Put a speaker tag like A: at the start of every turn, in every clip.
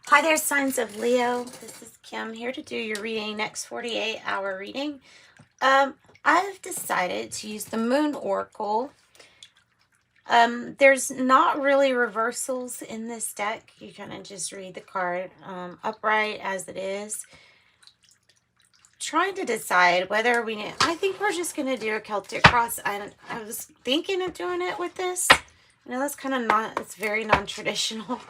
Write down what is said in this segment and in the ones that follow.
A: Hi there, signs of Leo. This is Kim here to do your reading, next 48-hour reading. I've decided to use the Moon Oracle. There's not really reversals in this deck. You kind of just read the card upright as it is. Trying to decide whether we need... I think we're just going to do a Celtic cross. I was thinking of doing it with this. I know that's kind of not... It's very non-traditional.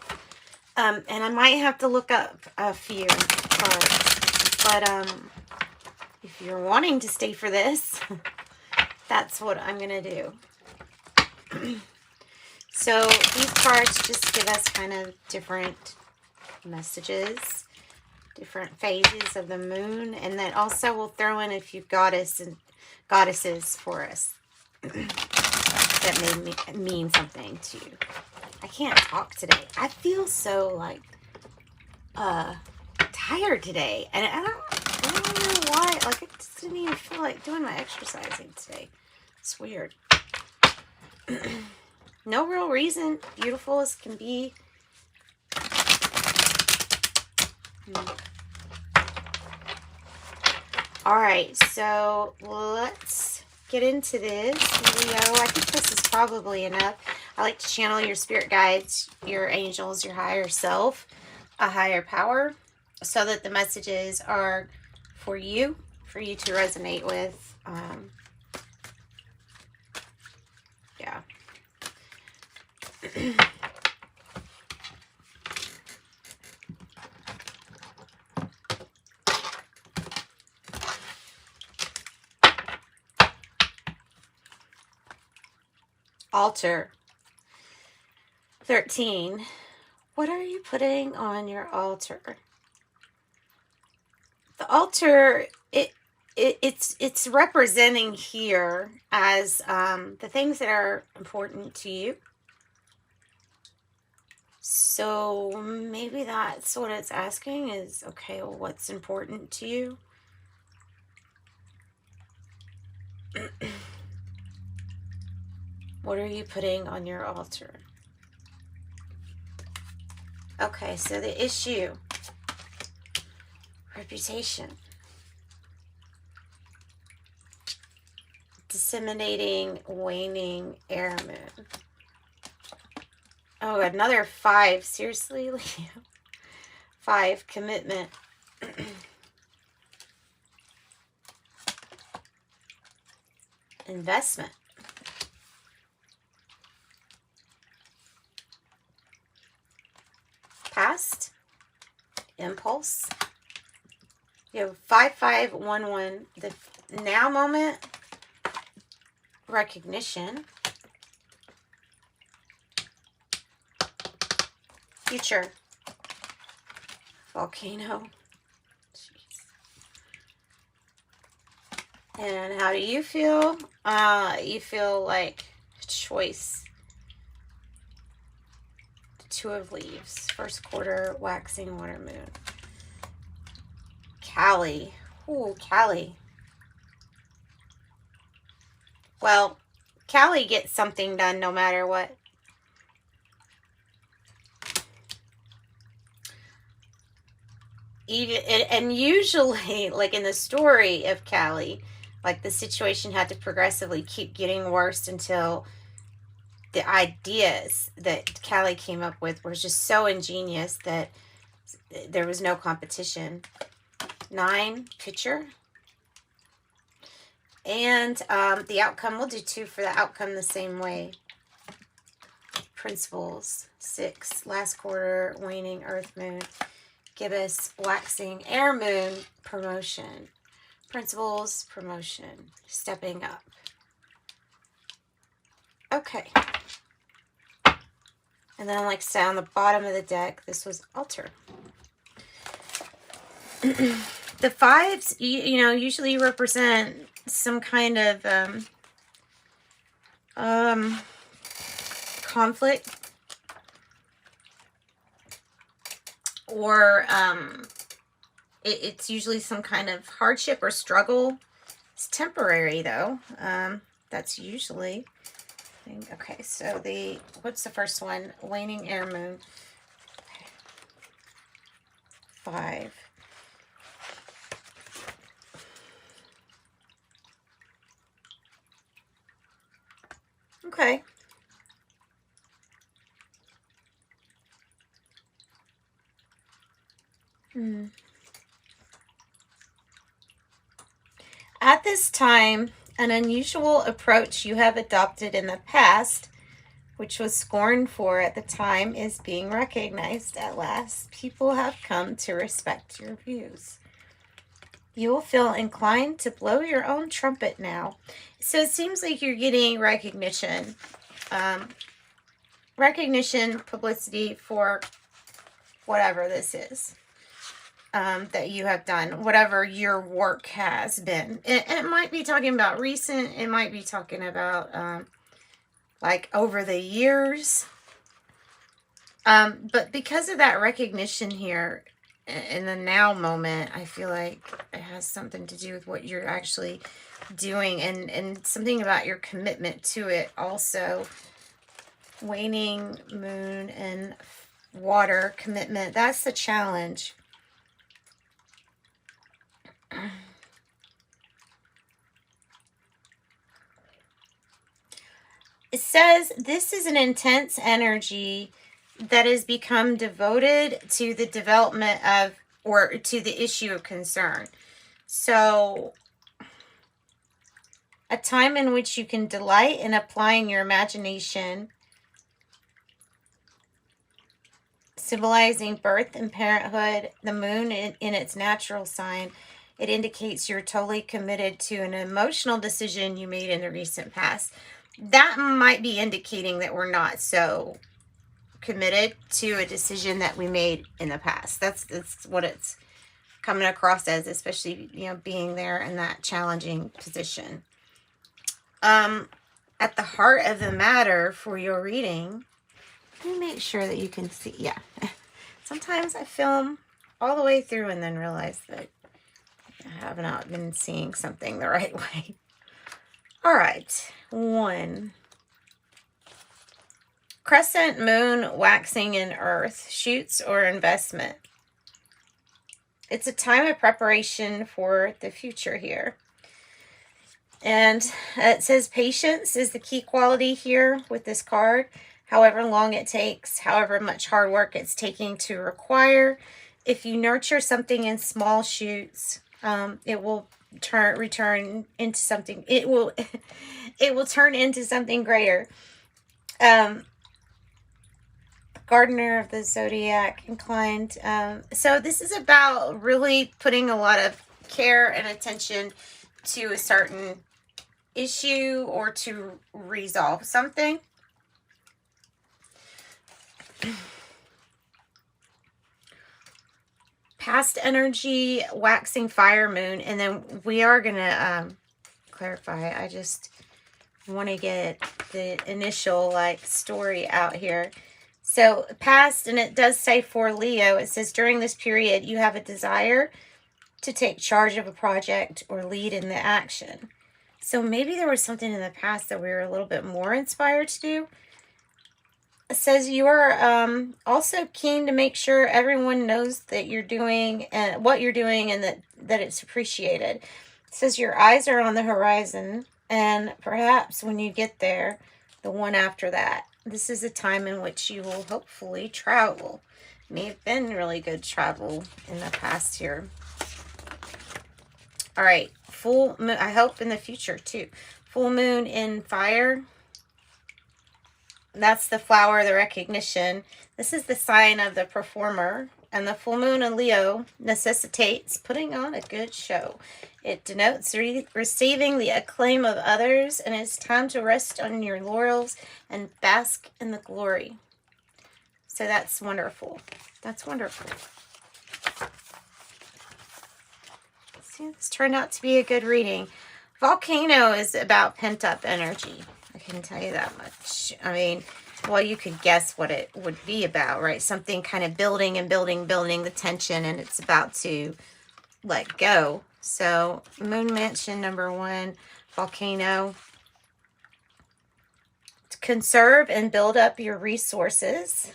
A: And I might have to look up a few cards. But if you're wanting to stay for this, that's what I'm going to do. So these cards just give us kind of different messages, different phases of the moon. And then also we'll throw in a few goddesses for us that may mean something to you. I can't talk today. I feel so like tired today, and I don't know why. Like, I just didn't even feel like doing my exercising today. It's weird. No real reason. Beautiful as can be. All right, so let's get into this, Leo. I think this is probably enough. I like to channel your spirit guides, your angels, your higher self, a higher power, so that the messages are for you to resonate with. Yeah. Altar. 13. What are you putting on your altar? The altar, it's representing here as the things that are important to you. So maybe that's what it's asking is, okay, well, what's important to you? What are you putting on your altar? Okay, so the issue, reputation, disseminating, waning, air moon. Oh, another 5. Seriously, Leo? 5, commitment. Investment. Past, impulse. You have 5511, the now moment, recognition, future, volcano. Jeez. And how do you feel? You feel like choice. 2 of leaves, first quarter, waxing, water, moon. Cali. Ooh, Cali. Well, Cali gets something done no matter what. Even, and usually, like in the story of Cali, like the situation had to progressively keep getting worse until the ideas that Callie came up with were just so ingenious that there was no competition. 9, picture. And the outcome, we'll do 2 for the outcome the same way. Principles. 6, last quarter, waning, earth moon. Gibbous, waxing, air moon, promotion. Principles, promotion, stepping up. Okay. And then, like I said, on the bottom of the deck, this was altar. The 5s, you know, usually represent some kind of conflict. Or it's usually some kind of hardship or struggle. It's temporary, though. That's usually... Okay, so what's the first one? Waning air moon. Okay. 5. Okay. At this time, an unusual approach you have adopted in the past, which was scorned for at the time, is being recognized at last. People have come to respect your views. You will feel inclined to blow your own trumpet now. So it seems like you're getting recognition. Recognition, publicity for whatever this is. That you have done, whatever your work has been. It might be talking about recent, it might be talking about like over the years. But because of that recognition here in the now moment, I feel like it has something to do with what you're actually doing and something about your commitment to it also. Waning moon and water commitment, that's the challenge. It says this is an intense energy that has become devoted to the development of, or to the issue of concern. So, a time in which you can delight in applying your imagination, symbolizing birth and parenthood, the moon in its natural sign. It indicates you're totally committed to an emotional decision you made in the recent past. That might be indicating that we're not so committed to a decision that we made in the past. That's what it's coming across as, especially, you know, being there in that challenging position. At the heart of the matter for your reading, let me make sure that you can see. Yeah. Sometimes I film all the way through and then realize that I have not been seeing something the right way. All right. 1. Crescent moon waxing in earth, shoots or investment. It's a time of preparation for the future here. And it says patience is the key quality here with this card. However long it takes, however much hard work it's taking to require. If you nurture something in small shoots, it will return into something. It will turn into something greater. Gardener of the Zodiac inclined. So this is about really putting a lot of care and attention to a certain issue or to resolve something. Past energy, waxing fire moon, and then we are going to clarify. I just want to get the initial story out here. So past, and it does say for Leo, it says during this period you have a desire to take charge of a project or lead in the action. So maybe there was something in the past that we were a little bit more inspired to do. It says you are also keen to make sure everyone knows that you're doing and what you're doing and that it's appreciated. It says your eyes are on the horizon, and perhaps when you get there, the one after that. This is a time in which you will hopefully travel. May have been really good travel in the past here. All right, full moon. I hope in the future too. Full moon in fire. That's the flower, the recognition. This is the sign of the performer. And the full moon in Leo necessitates putting on a good show. It denotes receiving the acclaim of others, and it's time to rest on your laurels and bask in the glory. So that's wonderful. That's wonderful. See, this turned out to be a good reading. Volcano is about pent-up energy. I can tell you that much. I mean, well, you could guess what it would be about, right? Something kind of building and building the tension, and it's about to let go. So, Moon Mansion number 1, Volcano. To conserve and build up your resources.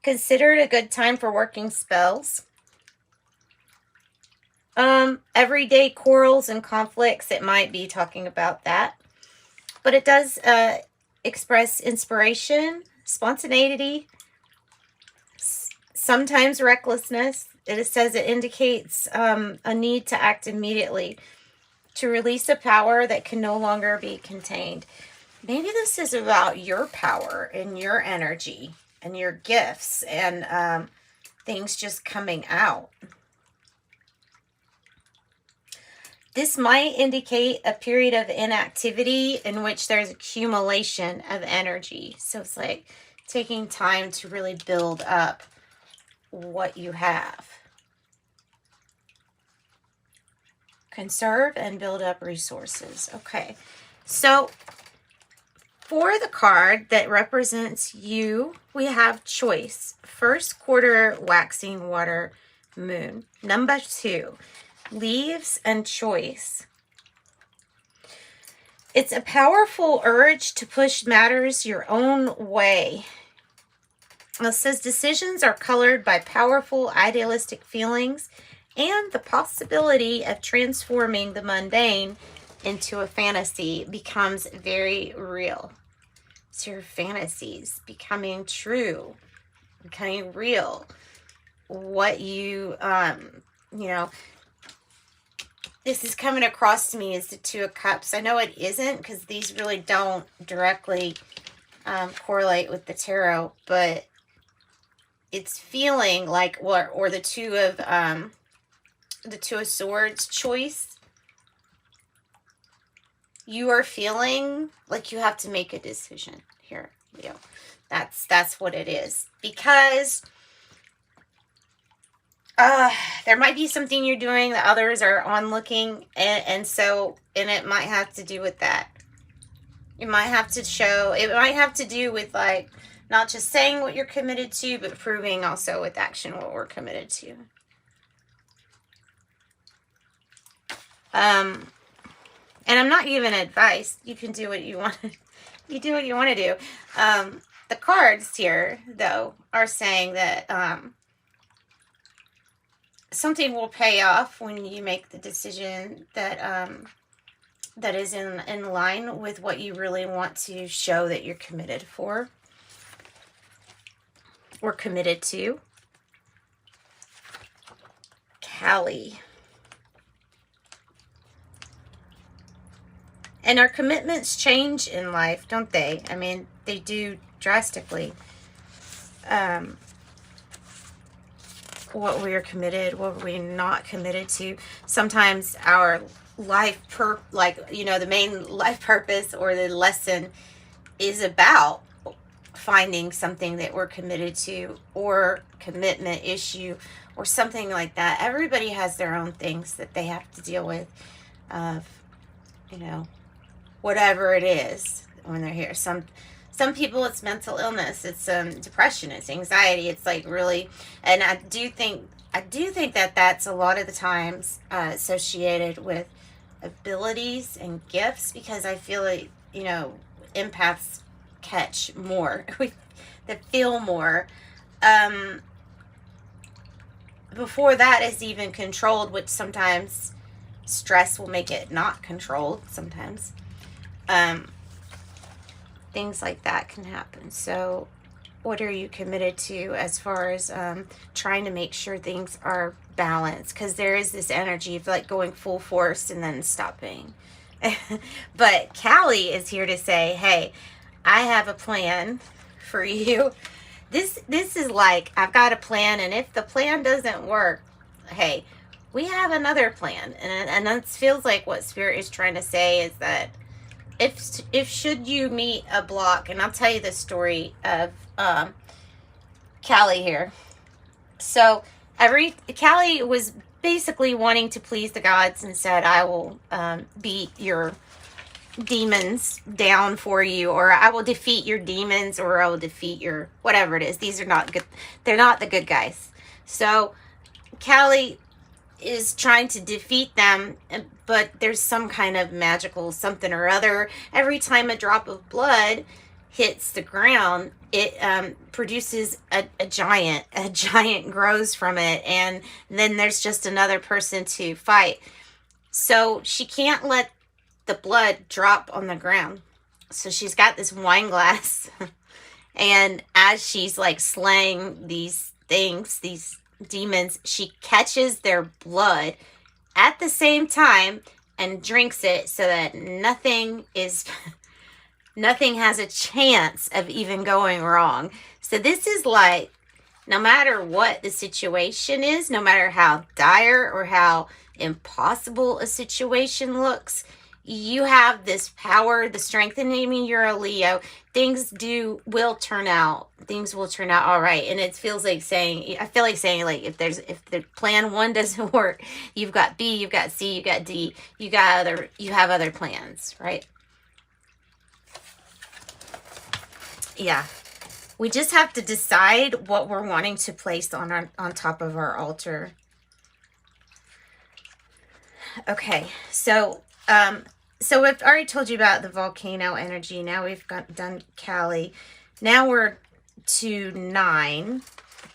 A: Consider it a good time for working spells. Everyday quarrels and conflicts, it might be talking about that. But it does express inspiration, spontaneity, sometimes recklessness. It says it indicates a need to act immediately, to release a power that can no longer be contained. Maybe this is about your power and your energy and your gifts and things just coming out. This might indicate a period of inactivity in which there's accumulation of energy. So it's like taking time to really build up what you have. Conserve and build up resources. Okay, so for the card that represents you, we have choice. First quarter waxing water moon. Number 2, leaves and choice. It's a powerful urge to push matters your own way. It says decisions are colored by powerful idealistic feelings and the possibility of transforming the mundane into a fantasy becomes very real. So your fantasies becoming true, becoming real. What you know, this is coming across to me as the 2 of Cups. I know it isn't because these really don't directly correlate with the tarot, but it's feeling like, or the 2 of Swords choice. You are feeling like you have to make a decision here, Leo. That's what it is, because there might be something you're doing that others are onlooking, and it might have to do with that. It might have to do with like not just saying what you're committed to, but proving also with action what we're committed to. And I'm not giving advice. You can do what you want. You do what you want to do. The cards here, though, are saying that something will pay off when you make the decision that that is in line with what you really want to show that you're committed for or committed to. Callie. And our commitments change in life, don't they? I mean, they do drastically. What we are committed, what we're not committed to. Sometimes our life, the main life purpose or the lesson is about finding something that we're committed to, or commitment issue, or something like that. Everybody has their own things that they have to deal with, whatever it is when they're here. Some people, it's mental illness, it's depression, it's anxiety, it's like really, and I do think that that's a lot of the times associated with abilities and gifts, because I feel like, empaths catch more, that feel more. Before that is even controlled, which sometimes stress will make it not controlled sometimes. Things like that can happen. So what are you committed to as far as trying to make sure things are balanced? Because there is this energy of like going full force and then stopping. But Callie is here to say, hey, I have a plan for you. This is like, I've got a plan, and if the plan doesn't work, hey, we have another plan. And that feels like what Spirit is trying to say is that if should you meet a block, and I'll tell you the story of Callie here. So Callie was basically wanting to please the gods and said, I will beat your demons down for you, or I will defeat your demons, or I will defeat your whatever it is. These are not good. They're not the good guys. So Callie is trying to defeat them, but there's some kind of magical something or other. Every time a drop of blood hits the ground, it produces a giant. A giant grows from it, and then there's just another person to fight. So she can't let the blood drop on the ground. So she's got this wine glass, and as she's like slaying these things, these demons, she catches their blood at the same time and drinks it so that nothing has a chance of even going wrong. So this is like, no matter what the situation is, no matter how dire or how impossible a situation looks, you have this power, the strength, and I mean, you're a Leo. Things will turn out all right. And it feels like saying, I feel like saying, like, if the plan one doesn't work, you've got B, you've got C, you've got D, you have other plans, right? Yeah. We just have to decide what we're wanting to place on top of our altar. Okay, so I've already told you about the volcano energy. Now we've done Cali. Now we're to 9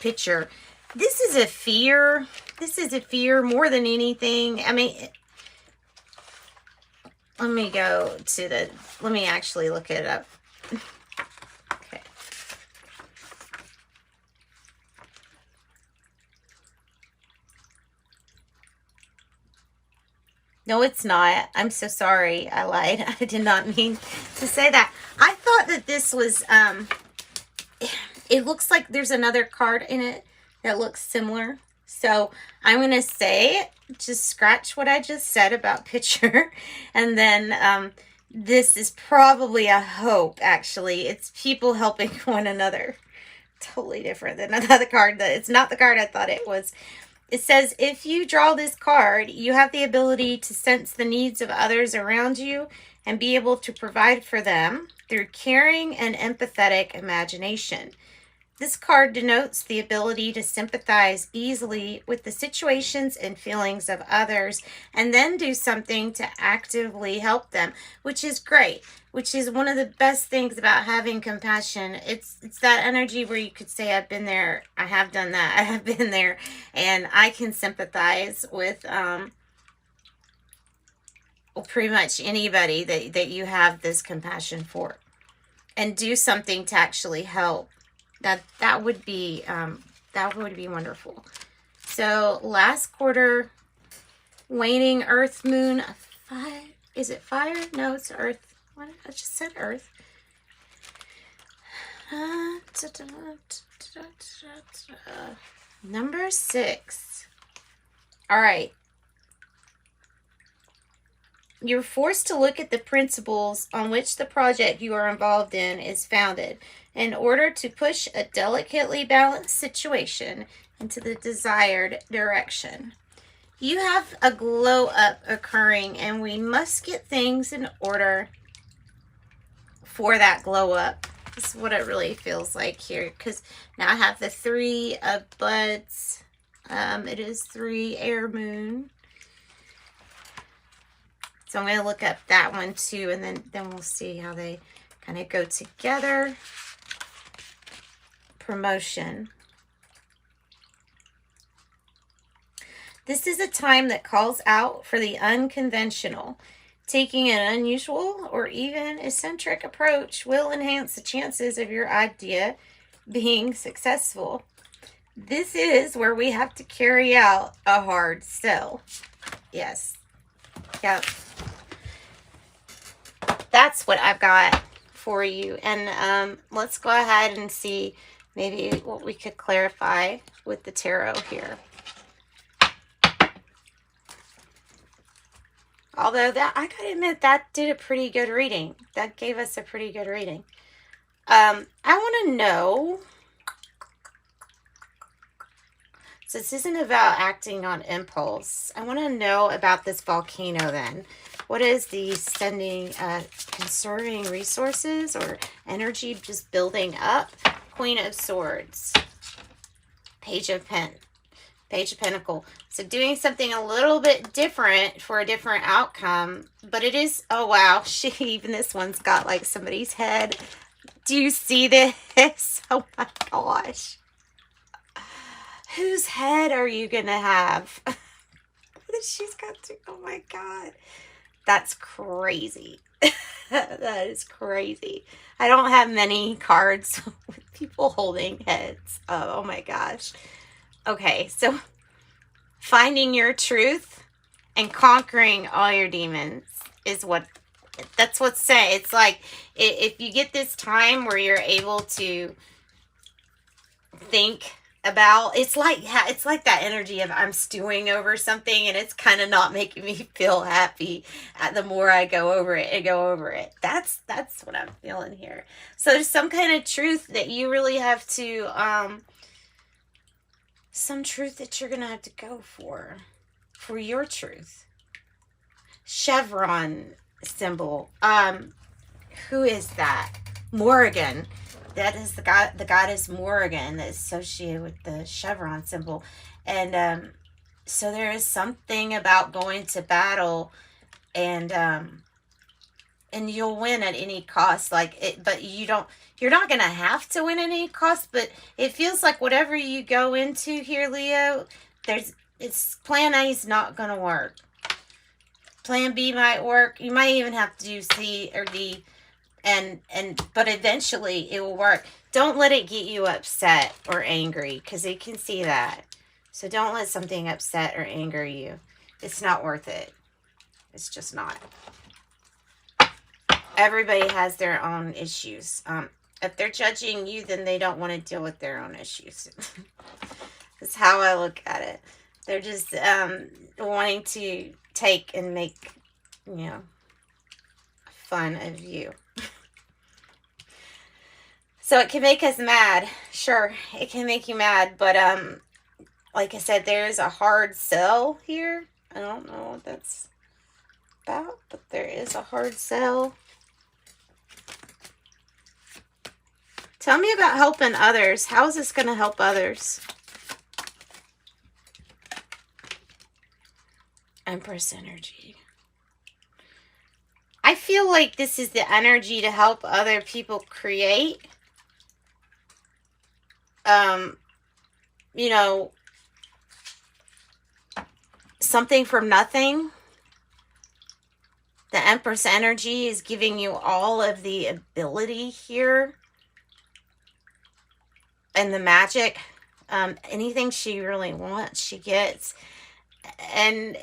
A: picture. This is a fear. This is a fear more than anything. I mean, let me actually look it up. Okay. No, it's not. I'm so sorry. I lied. I did not mean to say that. I thought that this was, it looks like there's another card in it that looks similar. So I'm going to say, just scratch what I just said about picture. And then this is probably a hope, actually. It's people helping one another. Totally different than another card. It's not the card I thought it was. It says, if you draw this card, you have the ability to sense the needs of others around you and be able to provide for them through caring and empathetic imagination. This card denotes the ability to sympathize easily with the situations and feelings of others and then do something to actively help them, which is great, which is one of the best things about having compassion. It's that energy where you could say, I've been there, I have done that, I have been there, and I can sympathize with pretty much anybody that you have this compassion for and do something to actually help. That would be wonderful. So last quarter, waning Earth, Moon, fire. Is it fire? No, it's Earth. What? I just said Earth. Number 6. All right. You're forced to look at the principles on which the project you are involved in is founded in order to push a delicately balanced situation into the desired direction. You have a glow up occurring, and we must get things in order for that glow up. This is what it really feels like here, because now I have the 3 of buds. It is 3 air moon. So I'm going to look up that one too, and then we'll see how they kind of go together. Promotion. This is a time that calls out for the unconventional. Taking an unusual or even eccentric approach will enhance the chances of your idea being successful. This is where we have to carry out a hard sell. Yes. Yep. That's what I've got for you. And let's go ahead and see maybe what we could clarify with the tarot here. Although that, I gotta admit, that did a pretty good reading. That gave us a pretty good reading. I want to know, so this isn't about acting on impulse. I want to know about this volcano then. What is the sending, conserving resources or energy just building up? Queen of Swords. Page of Pentacle. So doing something a little bit different for a different outcome. But it is, oh wow, even this one's got like somebody's head Do you see this? Oh my gosh. Whose head are you going to have? She's got to, oh my God. That's crazy. That is crazy. I don't have many cards with people holding heads. Oh my gosh. Okay, so finding your truth and conquering all your demons is what, that's what's saying. It's like if you get this time where you're able to think about, it's like that energy of I'm stewing over something and it's kind of not making me feel happy the more I go over it and go over it. That's what I'm feeling here. So there's some kind of truth that you really have to some truth that you're gonna have to go for your truth. Chevron symbol. Who is that? Morrigan. That is the goddess Morrigan that's associated with the chevron symbol. And so there is something about going to battle and you'll win at any cost. Like it, but you're not gonna have to win at any cost, but it feels like whatever you go into here, Leo, it's plan A is not gonna work. Plan B might work. You might even have to do C or D. But eventually it will work. Don't let it get you upset or angry, because you can see that. So don't let something upset or anger you. It's not worth it. It's just not. Everybody has their own issues. If they're judging you, then they don't want to deal with their own issues. That's how I look at it. They're just wanting to take and make, fun of you. So it can make us mad. Sure, it can make you mad. But like I said, there's a hard sell here. I don't know what that's about, but there is a hard sell. Tell me about helping others. How is this going to help others? Empress energy. I feel like this is the energy to help other people create. Something from nothing. The Empress energy is giving you all of the ability here. And the magic. Anything she really wants, she gets. And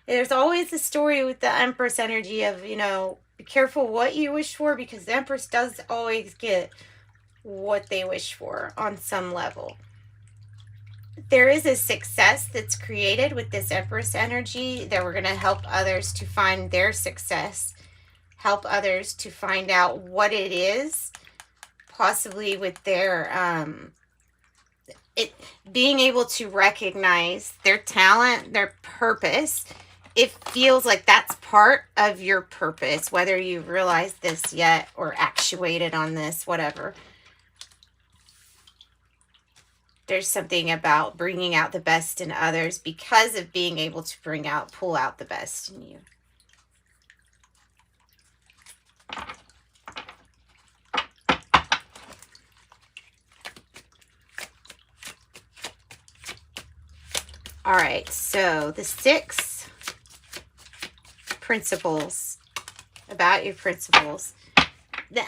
A: there's always a story with the Empress energy of, be careful what you wish for, because the Empress does always get what they wish for on some level. There is a success that's created with this Empress energy that we're going to help others to find their success, help others to find out what it is, possibly with their being able to recognize their talent, their purpose. It feels like that's part of your purpose, whether you've realized this yet or actuated on this, whatever. There's something about bringing out the best in others because of being able to pull out the best in you. All right, so the 6 principles, about your principles.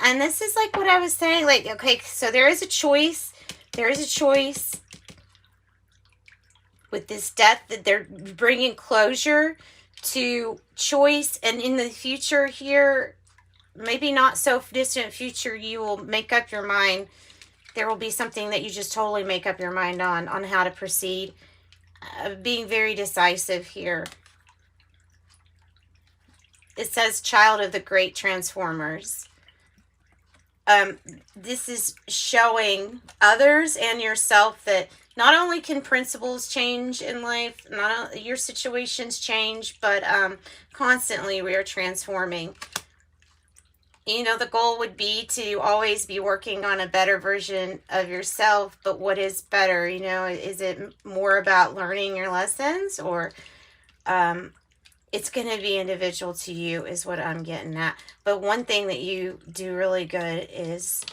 A: And this is like what I was saying, like, okay, so there is a choice. There is a choice with this death that they're bringing closure to choice. And in the future here, maybe not so distant future, you will make up your mind. There will be something that you just totally make up your mind on how to proceed. Being very decisive here. It says child of the great transformers. This is showing others and yourself that not only can principles change in life, not only your situations change, but constantly we are transforming. The goal would be to always be working on a better version of yourself, but what is better? Is it more about learning your lessons, or it's going to be individual to you is what I'm getting at. But one thing that you do really good is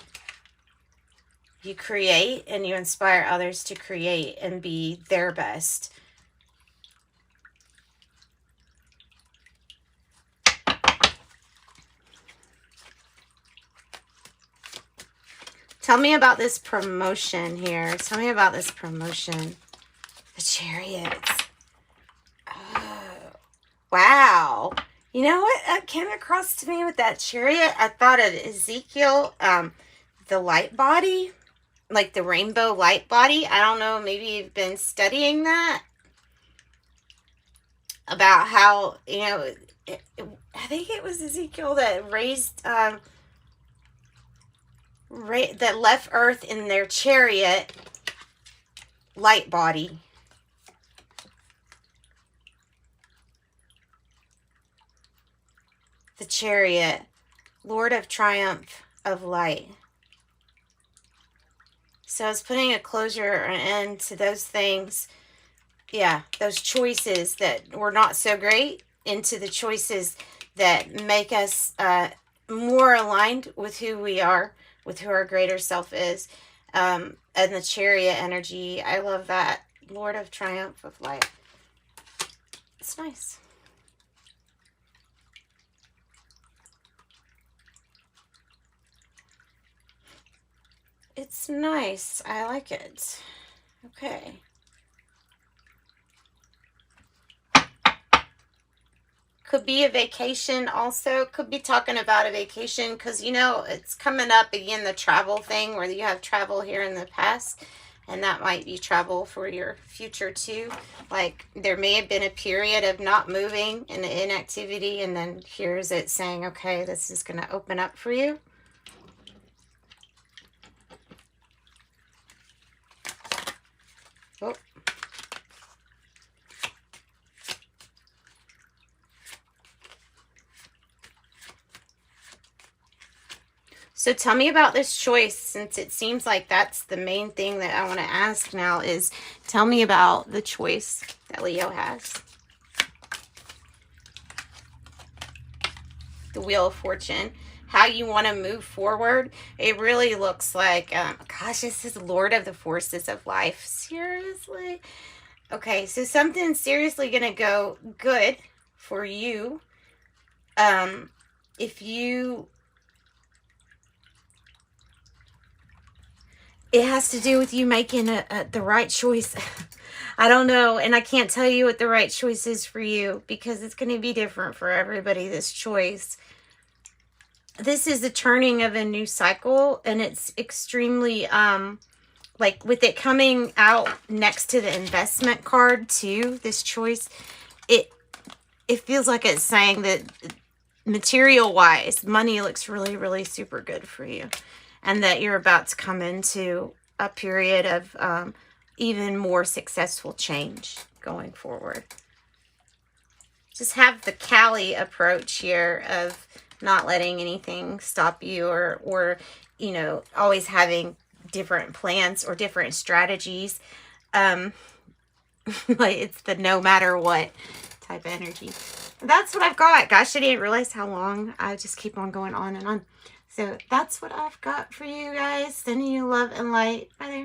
A: you create and you inspire others to create and be their best. Tell me about this promotion here. Tell me about this promotion. The Chariots. Oh, wow. You know what came across to me with that Chariot? I thought of Ezekiel, the light body, like the rainbow light body. I don't know, maybe you've been studying that. About how, you know, I think it was Ezekiel that raised... that left Earth in their chariot light body. The Chariot, Lord of Triumph of Light. So it's putting a closure or an end to those things. Yeah, those choices that were not so great into the choices that make us more aligned with who we are, with who our greater self is. And the Chariot energy, I love that. Lord of Triumph of Light. It's nice. It's nice. I like it. Okay. Could be a vacation also. Could be talking about a vacation because, you know, it's coming up again, the travel thing where you have travel here in the past. And that might be travel for your future too. Like there may have been a period of not moving and inactivity. And then here's it saying, okay, this is going to open up for you. Oh. So tell me about this choice, since it seems like that's the main thing that I want to ask now is tell me about the choice that Leo has. The Wheel of Fortune. How you want to move forward. It really looks like, gosh, this is Lord of the Forces of Life. Seriously? Okay, so something's seriously going to go good for you. If you... It has to do with you making the right choice. I don't know, and I can't tell you what the right choice is for you because it's going to be different for everybody, this choice. This is the turning of a new cycle, and it's extremely, like with it coming out next to the investment card too, this choice, it feels like it's saying that material-wise, money looks really, really super good for you. And that you're about to come into a period of even more successful change going forward. Just have the Cali approach here of not letting anything stop you or you know, always having different plans or different strategies. Like it's the no matter what type of energy. That's what I've got. Gosh, I didn't realize how long. I just keep on going on and on. So that's what I've got for you guys. Sending you love and light. Bye there.